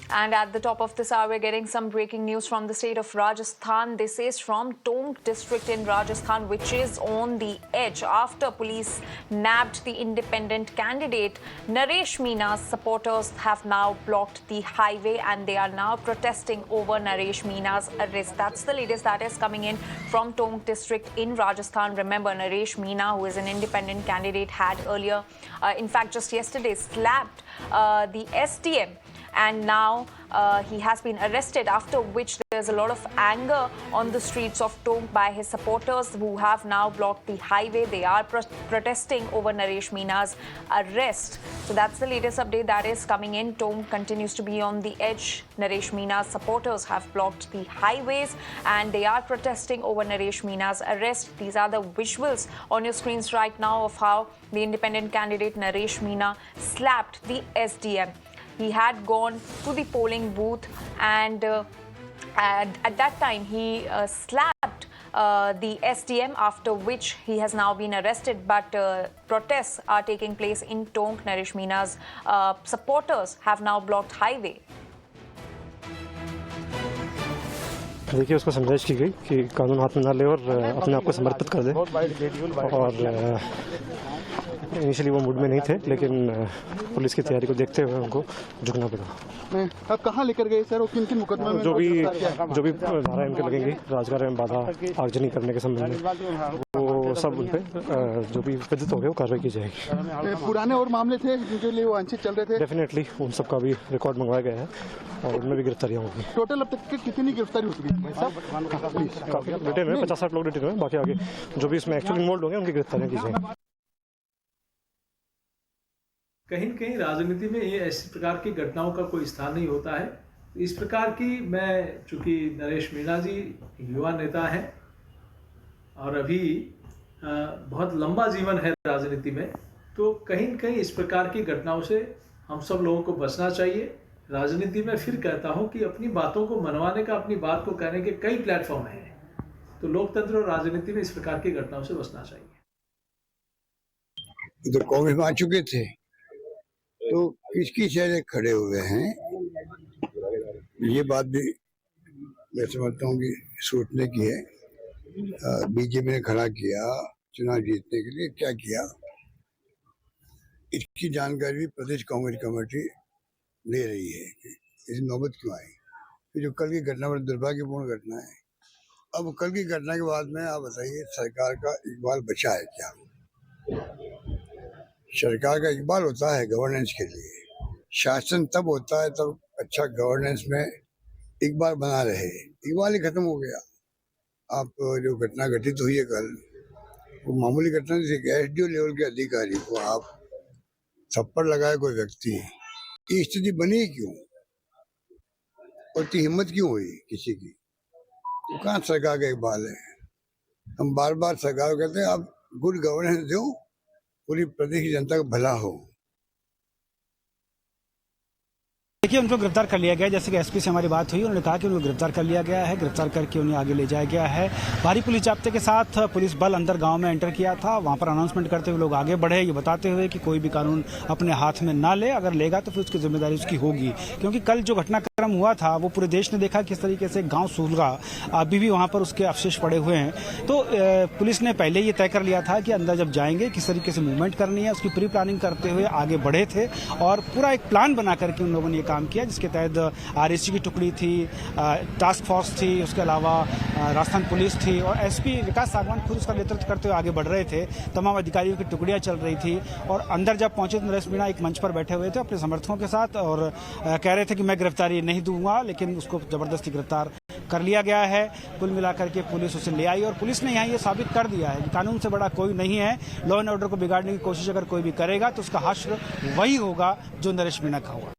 And at the top of this hour, we're getting some breaking news from the state of Rajasthan. This is from Tonk district in Rajasthan, which is on the edge after police nabbed the independent candidate. Naresh Meena's supporters have now blocked the highway and they are now protesting over Naresh Meena's arrest. That's the latest that is coming in from Tonk district in Rajasthan. Remember, Naresh Meena, who is an independent candidate, had earlier, in fact, just yesterday, slapped the SDM. And now he has been arrested, after which there's a lot of anger on the streets of Tonk by his supporters who have now blocked the highway. They are protesting over Naresh Meena's arrest. So that's the latest update that is coming in. Tonk continues to be on the edge. Naresh Meena's supporters have blocked the highways and they are protesting over Naresh Meena's arrest. These are the visuals on your screens right now of how the independent candidate Naresh Meena slapped the SDM. He had gone to the polling booth and at that time he slapped the SDM, after which he has now been arrested. But protests are taking place in Tonk. Naresh Meena's supporters have now blocked highway. देखिए, उसको समझाइश की गई कि कानून हाथ में ना ले और अपने आप को समर्पित कर दे। और इनिशियली वो मूड में नहीं थे, लेकिन पुलिस की तैयारी को देखते हुए उनको झुकना पड़ा। अब कहाँ लेकर गए सर और किन किन मुकदमे में? जो भी धारा इनके लगेंगी राजकारण में बाधा आगजनी करने के संबंध में, वो सब उन पे जो भी विदित हो गए वो कार्रवाई की जाएगी। पुराने और मामले थे जिनके लिए वांछित चल रहे थे? डेफिनेटली उन सब का भी रिकॉर्ड मंगवाया गया है और उनमें भी गिरफ्तारियां होगी। टोटल अब तक कितनी गिरफ्तारी हो चुकी है? डिटेल में 50-60 लोग डिटेल में, बाकी आगे जो भी इसमें एक्चुअली इन्वॉल्व होंगे उनकी गिरफ्तारियां की जाएंगी। कहीं न कहीं राजनीति में ये ऐसी प्रकार की घटनाओं का कोई स्थान नहीं होता है। इस प्रकार की, मैं चूंकि नरेश मीणा जी युवा नेता हैं और अभी बहुत लंबा जीवन है राजनीति में, तो कहीं न कहीं इस प्रकार की घटनाओं से हम सब लोगों को बचना चाहिए। राजनीति में फिर कहता हूं कि अपनी बातों को मनवाने का, अपनी बात को कहने के कई प्लेटफॉर्म हैं, तो लोकतंत्र और राजनीति में इस प्रकार की घटनाओं से बचना चाहिए। तो कांग्रेस में आ चुके थे तो किसकी चेहरे खड़े हुए हैं, ये बात भी मैं समझता हूँ कि सोचने की है। बीजेपी ने खड़ा किया चुनाव जीतने के लिए, क्या किया इसकी जानकारी भी प्रदेश कांग्रेस कमेटी ले रही है कि इस नौबत क्यों आई। तो जो कल की घटना बड़ी दुर्भाग्यपूर्ण घटना है। अब कल की घटना के बाद में आप बताइए, सरकार का इकबाल बचा है क्या? सरकार का इकबाल होता है गवर्नेंस के लिए, शासन तब होता है तब अच्छा गवर्नेंस में इकबाल बना रहे। इकबाल ही खत्म हो गया। आप जो घटना घटित हुई है कल, वो मामूली घटना नहीं थी। एसडीओ लेवल के अधिकारी को आप थप्पड़ लगाए कोई व्यक्ति, ये स्थिति बनी क्यों और इतनी हिम्मत क्यों हुई किसी की? तो कहाँ सरकार का इकबाल है? हम बार बार सरकार को कहते हैं आप गुड गवर्नेंस दो, पूरी प्रदेश की जनता का भला हो। देखिए, उनको गिरफ्तार कर लिया गया। जैसे कि एसपी से हमारी बात हुई, उन्होंने कहा कि उनको गिरफ्तार कर लिया गया है। गिरफ्तार करके उन्हें आगे ले जाया गया है। भारी पुलिस जाब्ते के साथ पुलिस बल अंदर गांव में एंटर किया था। वहां पर अनाउंसमेंट करते हुए लोग आगे बढ़े, ये बताते हुए कि कोई भी कानून अपने हाथ में ना ले, अगर लेगा तो फिर उसकी जिम्मेदारी उसकी होगी। क्योंकि कल जो घटनाक्रम हुआ था वो पूरे देश ने देखा किस तरीके से गाँव सूलगा, अभी भी वहाँ पर उसके अवशेष पड़े हुए हैं। तो पुलिस ने पहले ये तय कर लिया था कि अंदर जब जाएंगे किस तरीके से मूवमेंट करनी है, उसकी प्री प्लानिंग करते हुए आगे बढ़े थे और पूरा एक प्लान बना करके उन लोगों ने ये काम किया, जिसके तहत आरएसजी की टुकड़ी थी, टास्क फोर्स थी, उसके अलावा राजस्थान पुलिस थी और एसपी विकास सागवान खुद उसका नेतृत्व करते हुए आगे बढ़ रहे थे। तमाम अधिकारियों की टुकड़ियां चल रही थी और अंदर जब पहुंचे तो नरेश मीणा एक मंच पर बैठे हुए थे अपने समर्थकों के साथ और कह रहे थे कि मैं गिरफ्तारी नहीं दूंगा, लेकिन उसको जबरदस्ती गिरफ्तार कर लिया गया है। कुल मिलाकर के पुलिस उसे ले आई और पुलिस ने यहाँ ये साबित कर दिया है कि कानून से बड़ा कोई नहीं है। लॉ एंड ऑर्डर को बिगाड़ने की कोशिश अगर कोई भी करेगा तो उसका हश्र वही होगा जो नरेश मीणा का हुआ।